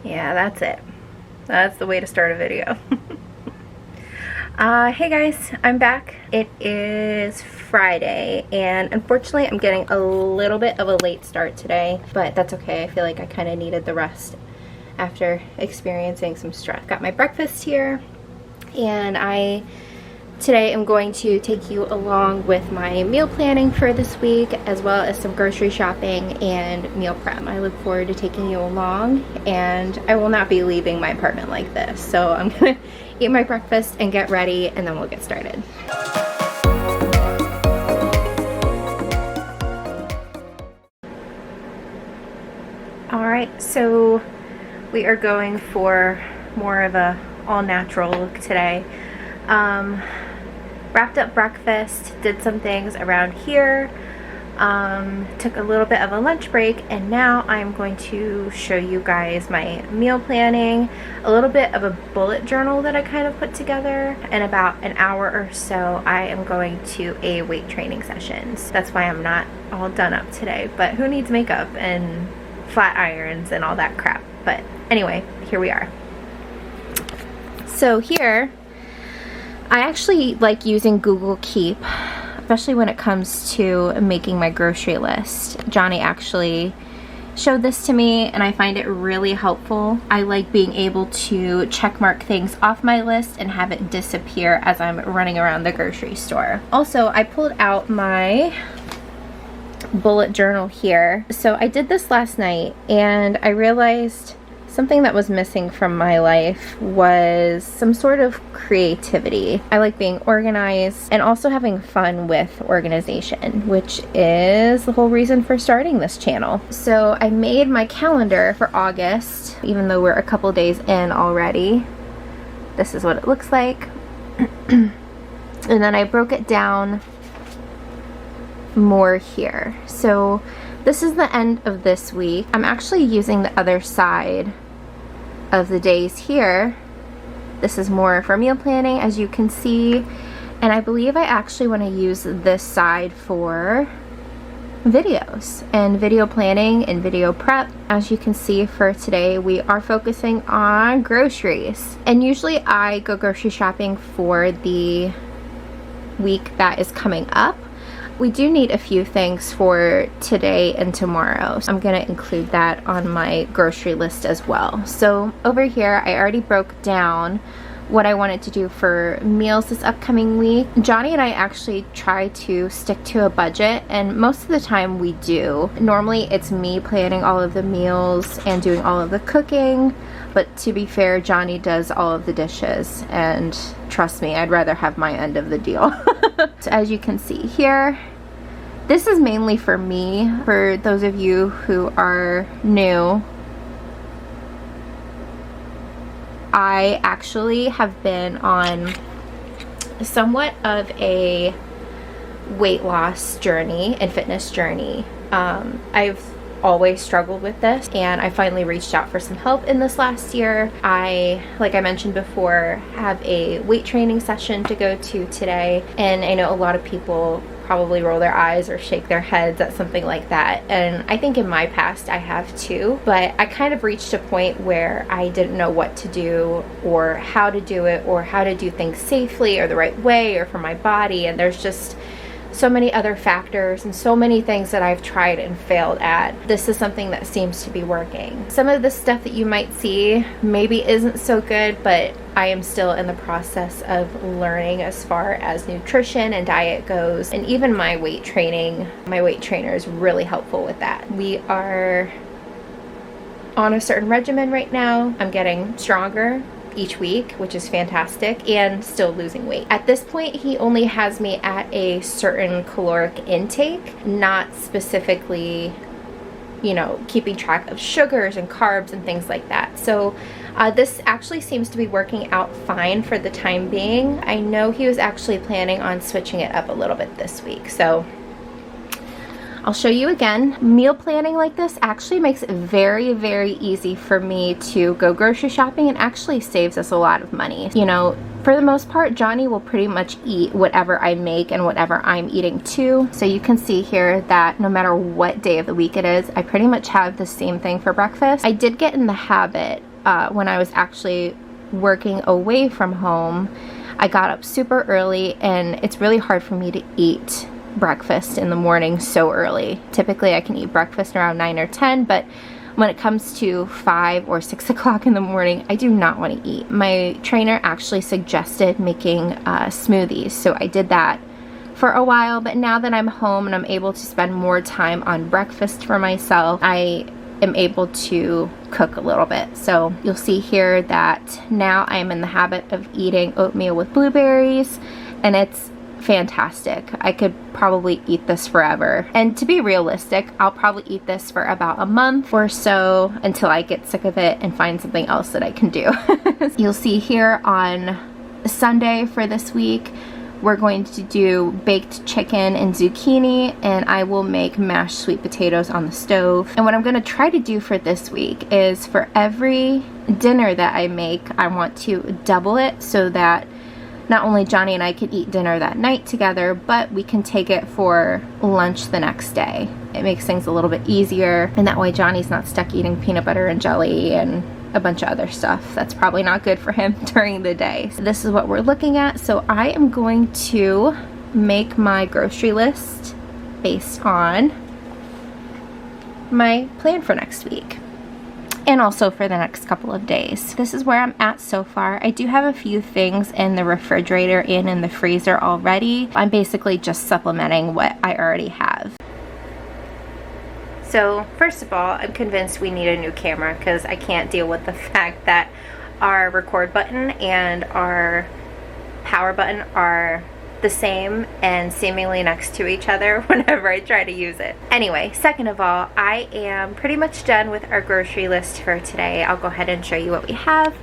Yeah, that's it. That's the way to start a video. Hey guys, I'm back. It is Friday, and unfortunately I'm getting a little bit of a late start today, but that's okay. I feel like I kind of needed the rest after experiencing some stress. Got my breakfast here, and today I'm going to take you along with my meal planning for this week, as well as some grocery shopping and meal prep. I look forward to taking you along, and I will not be leaving my apartment like this. So I'm gonna eat my breakfast and get ready, and then we'll get started. Alright, so we are going for more of a all-natural look today. Wrapped up breakfast, did some things around here, took a little bit of a lunch break, and now I'm going to show you guys my meal planning, a little bit of a bullet journal that I kind of put together. In about an hour or so, I am going to a weight training session. So that's why I'm not all done up today, but who needs makeup and flat irons and all that crap? But anyway, here we are. So here, I actually like using Google Keep, especially when it comes to making my grocery list. Johnny actually showed this to me, and I find it really helpful. I like being able to check mark things off my list and have it disappear as I'm running around the grocery store. Also, I pulled out my bullet journal here. So I did this last night, and I realized something that was missing from my life was some sort of creativity. I like being organized and also having fun with organization, which is the whole reason for starting this channel. So I made my calendar for August, even though we're a couple days in already. This is what it looks like. And then I broke it down more here. So this is the end of this week. I'm actually using the other side of the days here. This is more for meal planning, as you can see, and I believe I actually want to use this side for videos and video planning and video prep. As you can see, for today we are focusing on groceries, and usually I go grocery shopping for the week that is coming up. We do need a few things for today and tomorrow, so I'm going to include that on my grocery list as well. So over here, I already broke down what I wanted to do for meals this upcoming week. Johnny and I actually try to stick to a budget, and most of the time we do. Normally it's me planning all of the meals and doing all of the cooking, but to be fair, Johnny does all of the dishes, and trust me, I'd rather have my end of the deal. So as you can see here, this is mainly for me. For those of you who are new, I actually have been on somewhat of a weight loss journey and fitness journey. I've always struggled with this, and I finally reached out for some help in this last year. Like I mentioned before, have a weight training session to go to today, and I know a lot of people probably roll their eyes or shake their heads at something like that, and I think in my past I have too, but I kind of reached a point where I didn't know what to do or how to do it or how to do things safely or the right way or for my body, and there's just so many other factors and so many things that I've tried and failed at. This is something that seems to be working. Some of the stuff that you might see maybe isn't so good, but I am still in the process of learning as far as nutrition and diet goes, and even my weight training. My weight trainer is really helpful with that. We are on a certain regimen right now. I'm getting stronger each week, which is fantastic, and still losing weight. At this point, he only has me at a certain caloric intake, not specifically, you know, keeping track of sugars and carbs and things like that. So this actually seems to be working out fine for the time being. I know he was actually planning on switching it up a little bit this week, so I'll show you again. Meal planning like this actually makes it very, very easy for me to go grocery shopping, and actually saves us a lot of money. You know, for the most part, Johnny will pretty much eat whatever I make and whatever I'm eating too. So you can see here that no matter what day of the week it is, I pretty much have the same thing for breakfast. I did get in the habit when I was actually working away from home, I got up super early, and it's really hard for me to eat breakfast in the morning so early. Typically I can eat breakfast around 9 or 10, but when it comes to 5 or 6 o'clock in the morning, I do not want to eat. My trainer actually suggested making smoothies, so I did that for a while, but now that I'm home and I'm able to spend more time on breakfast for myself, I am able to cook a little bit. So you'll see here that now I am in the habit of eating oatmeal with blueberries, and it's fantastic. I could probably eat this forever. And to be realistic, I'll probably eat this for about a month or so until I get sick of it and find something else that I can do. You'll see here on Sunday for this week, we're going to do baked chicken and zucchini, and I will make mashed sweet potatoes on the stove. And what I'm going to try to do for this week is for every dinner that I make, I want to double it so that not only Johnny and I can eat dinner that night together, but we can take it for lunch the next day. It makes things a little bit easier, and that way Johnny's not stuck eating peanut butter and jelly and a bunch of other stuff that's probably not good for him during the day. So this is what we're looking at. So I am going to make my grocery list based on my plan for next week and also for the next couple of days. This is where I'm at so far. I do have a few things in the refrigerator and in the freezer already. I'm basically just supplementing what I already have. So first of all, I'm convinced we need a new camera because I can't deal with the fact that our record button and our power button are the same and seemingly next to each other whenever I try to use it. Anyway, second of all, I am pretty much done with our grocery list for today. I'll go ahead and show you what we have.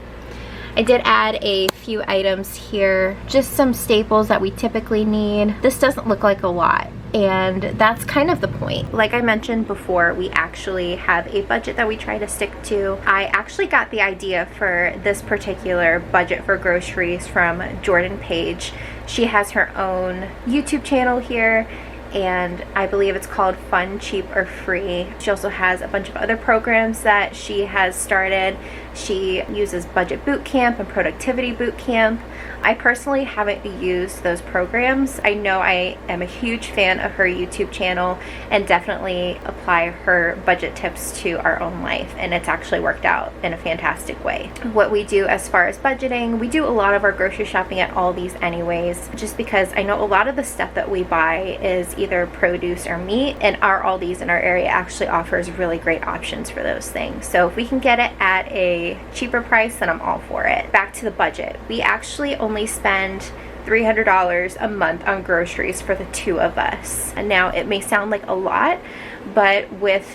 I did add a few items here, just some staples that we typically need. This doesn't look like a lot, and that's kind of the point. Like I mentioned before, we actually have a budget that we try to stick to. I actually got the idea for this particular budget for groceries from Jordan Page. She has her own YouTube channel here, and I believe it's called Fun, Cheap, or Free. She also has a bunch of other programs that she has started. She uses Budget Bootcamp and Productivity Bootcamp. I personally haven't used those programs. I know I am a huge fan of her YouTube channel and definitely apply her budget tips to our own life, and it's actually worked out in a fantastic way. What we do as far as budgeting, we do a lot of our grocery shopping at Aldi's anyways, just because I know a lot of the stuff that we buy is either produce or meat, and our Aldi's in our area actually offers really great options for those things. So if we can get it at a cheaper price, then I'm all for it. Back to the budget. We actually only spend $300 a month on groceries for the two of us. And now it may sound like a lot, but with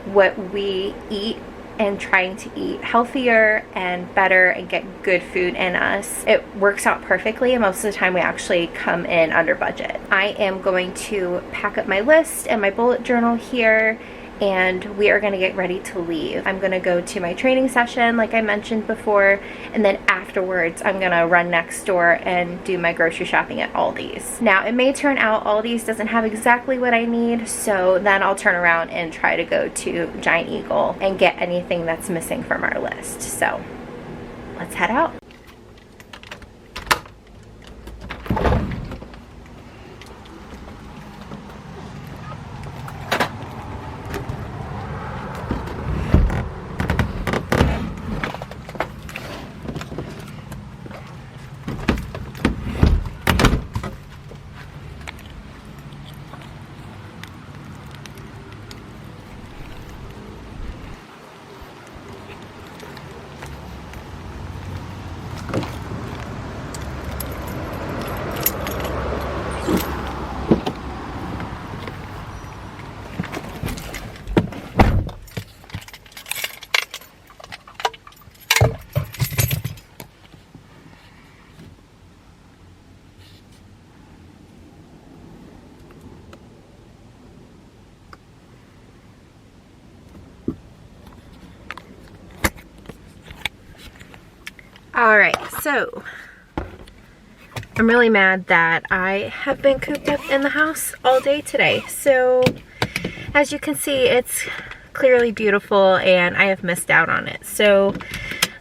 what we eat and trying to eat healthier and better and get good food in us, it works out perfectly, and most of the time we actually come in under budget. I am going to pack up my list and my bullet journal here, and we are going to get ready to leave. I'm going to go to my training session like I mentioned before, and then afterwards I'm going to run next door and do my grocery shopping at Aldi's. Now it may turn out Aldi's doesn't have exactly what I need, so then I'll turn around and try to go to Giant Eagle and get anything that's missing from our list. So let's head out. Alright, so I'm really mad that I have been cooped up in the house all day today. So as you can see, it's clearly beautiful and I have missed out on it. So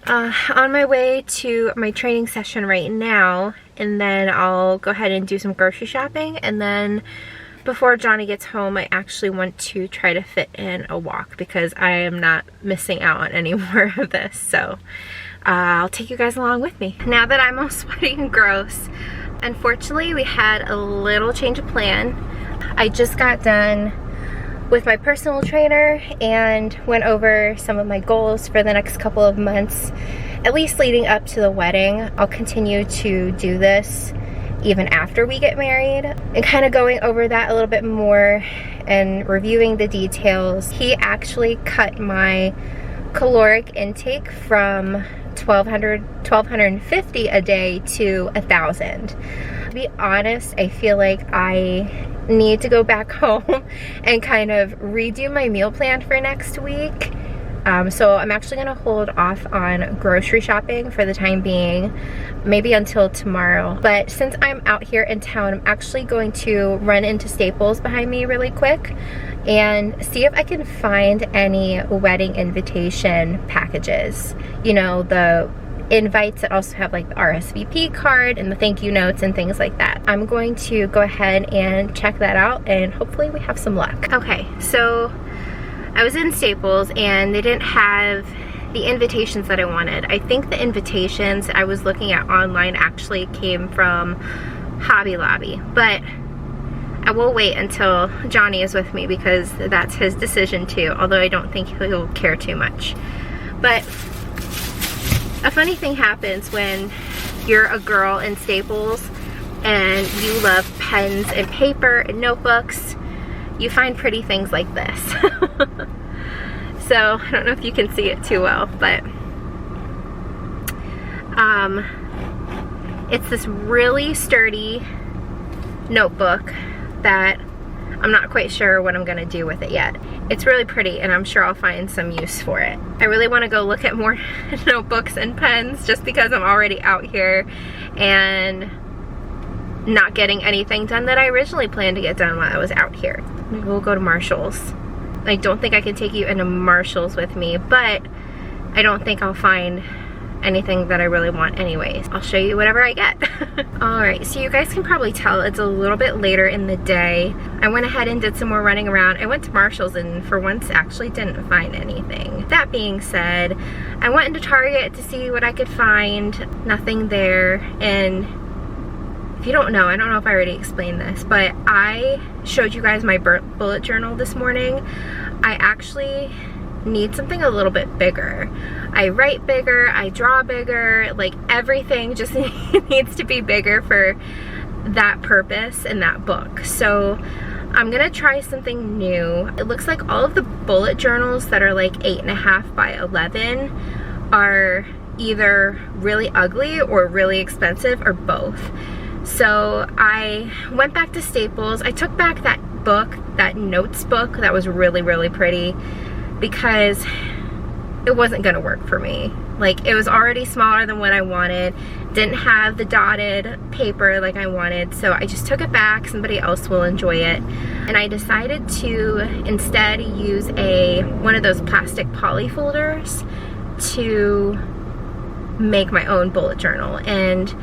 On my way to my training session right now, and then I'll go ahead and do some grocery shopping, and then before Johnny gets home, I actually want to try to fit in a walk because I am not missing out on any more of this. So I'll take you guys along with me. Now that I'm all sweaty and gross, unfortunately we had a little change of plan. I just got done with my personal trainer and went over some of my goals for the next couple of months, at least leading up to the wedding. I'll continue to do this even after we get married, and kind of going over that a little bit more and reviewing the details. He actually cut my caloric intake from 1250 a day to 1,000. To be honest, I feel like I need to go back home and kind of redo my meal plan for next week. So I'm actually gonna hold off on grocery shopping for the time being, maybe until tomorrow. But since I'm out here in town, I'm actually going to run into Staples behind me really quick and see if I can find any wedding invitation packages. You know, the invites that also have like the RSVP card and the thank you notes and things like that. I'm going to go ahead and check that out and hopefully we have some luck. Okay, so I was in Staples and they didn't have the invitations that I wanted. I think the invitations I was looking at online actually came from Hobby Lobby, but I will wait until Johnny is with me because that's his decision too, although I don't think he'll care too much. But a funny thing happens when you're a girl in Staples and you love pens and paper and notebooks. You find pretty things like this. So I don't know if you can see it too well, but it's this really sturdy notebook that I'm not quite sure what I'm gonna do with it yet. It's really pretty and I'm sure I'll find some use for it. I really wanna go look at more notebooks and pens just because I'm already out here and not getting anything done that I originally planned to get done while I was out here. Maybe we'll go to Marshall's. I don't think I can take you into Marshall's with me, but I don't think I'll find anything that I really want anyways. I'll show you whatever I get. Alright, so you guys can probably tell it's a little bit later in the day. I went ahead and did some more running around. I went to Marshall's and for once actually didn't find anything. That being said, I went into Target to see what I could find. Nothing there. And if you don't know, I don't know if I already explained this, but I showed you guys my bullet journal this morning. I actually need something a little bit bigger. I write bigger, I draw bigger, like everything just needs to be bigger for that purpose in that book. So I'm gonna try something new. It looks like all of the bullet journals that are like 8.5 by 11 are either really ugly or really expensive or both. So I went back to Staples. I took back that book, that notes book that was really, really pretty, because it wasn't gonna work for me. Like, it was already smaller than what I wanted, didn't have the dotted paper like I wanted, so I just took it back. Somebody else will enjoy it. And I decided to instead use one of those plastic poly folders to make my own bullet journal. And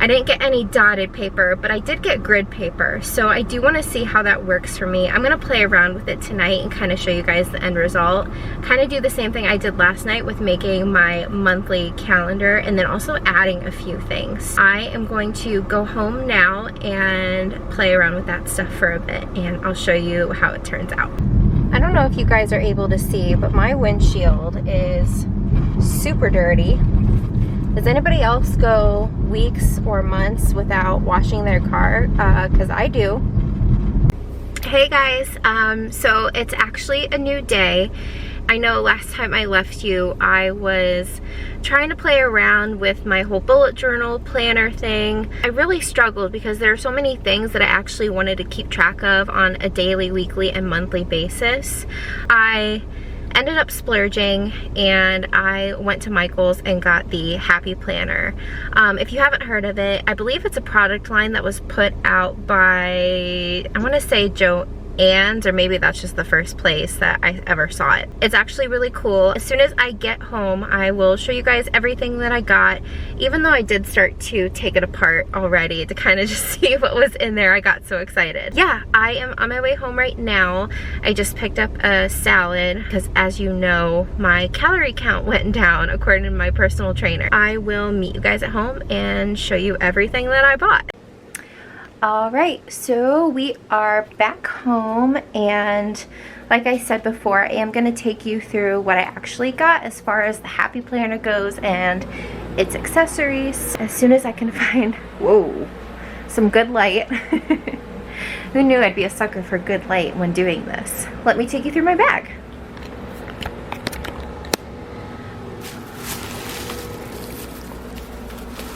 I didn't get any dotted paper, but I did get grid paper, so I do want to see how that works for me. I'm going to play around with it tonight and kind of show you guys the end result. Kind of do the same thing I did last night with making my monthly calendar and then also adding a few things. I am going to go home now and play around with that stuff for a bit, and I'll show you how it turns out. I don't know if you guys are able to see, but my windshield is super dirty. Does anybody else go weeks or months without washing their car? Because I do. Hey guys, so it's actually a new day. I know last time I left you, I was trying to play around with my whole bullet journal planner thing. I really struggled because there are so many things that I actually wanted to keep track of on a daily, weekly, and monthly basis. I ended up splurging and I went to Michael's and got the Happy Planner. If you haven't heard of it, I believe it's a product line that was put out by, I want to say or maybe that's just the first place that I ever saw it. It's actually really cool. As soon as I get home, I will show you guys everything that I got, even though I did start to take it apart already to kind of just see what was in there. I got so excited. Yeah, I am on my way home right now. I just picked up a salad because, as you know, my calorie count went down according to my personal trainer. I will meet you guys at home and show you everything that I bought. All right, so we are back home, and like I said before, I am going to take you through what I actually got as far as the Happy Planner goes and its accessories as soon as I can find, whoa, some good light. Who knew I'd be a sucker for good light when doing this? Let me take you through my bag.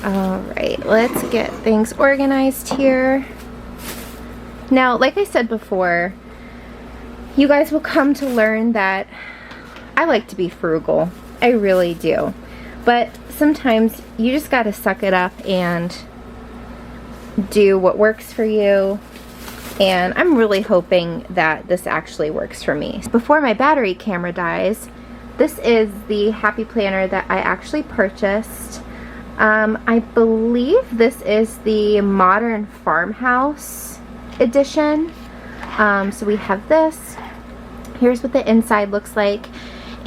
Alright, let's get things organized here. Now, like I said before, you guys will come to learn that I like to be frugal. I really do. But sometimes you just gotta suck it up and do what works for you. And I'm really hoping that this actually works for me. Before my battery camera dies, this is the Happy Planner that I actually purchased. I believe this is the Modern Farmhouse edition. So we have this. Here's what the inside looks like.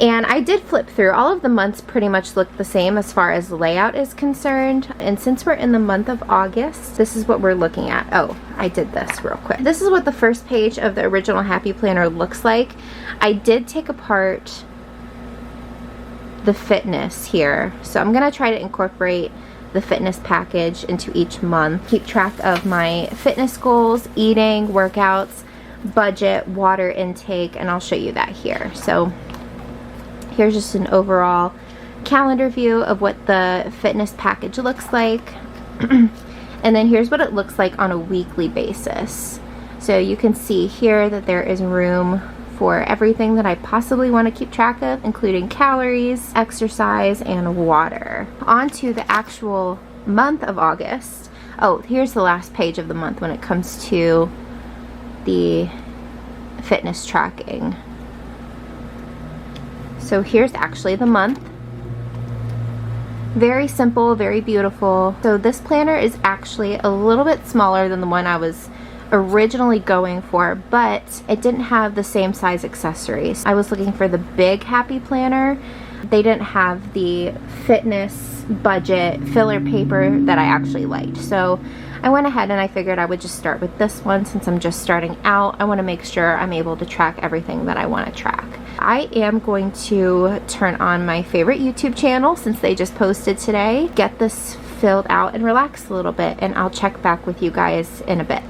And I did flip through. All of the months pretty much look the same as far as layout is concerned. And since we're in the month of August, this is what we're looking at. Oh, I did this real quick. This is what the first page of the original Happy Planner looks like. I did take apart the fitness here, so I'm gonna try to incorporate the fitness package into each month. Keep track of my fitness goals, eating, workouts, budget, water intake, and I'll show you that here. So here's just an overall calendar view of what the fitness package looks like. And then here's what it looks like on a weekly basis. So you can see here that there is room for everything that I possibly want to keep track of, including calories, exercise, and water. On to the actual month of August. Oh, here's the last page of the month when it comes to the fitness tracking. So here's actually the month. Very simple, very beautiful. So this planner is actually a little bit smaller than the one I was originally going for, but it didn't have the same size accessories. I was looking for the big Happy Planner. They didn't have the fitness budget filler paper that I actually liked. So I went ahead and I figured I would just start with this one since I'm just starting out. I want to make sure I'm able to track everything that I want to track. I am going to turn on my favorite YouTube channel since they just posted today, get this filled out and relax a little bit, and I'll check back with you guys in a bit.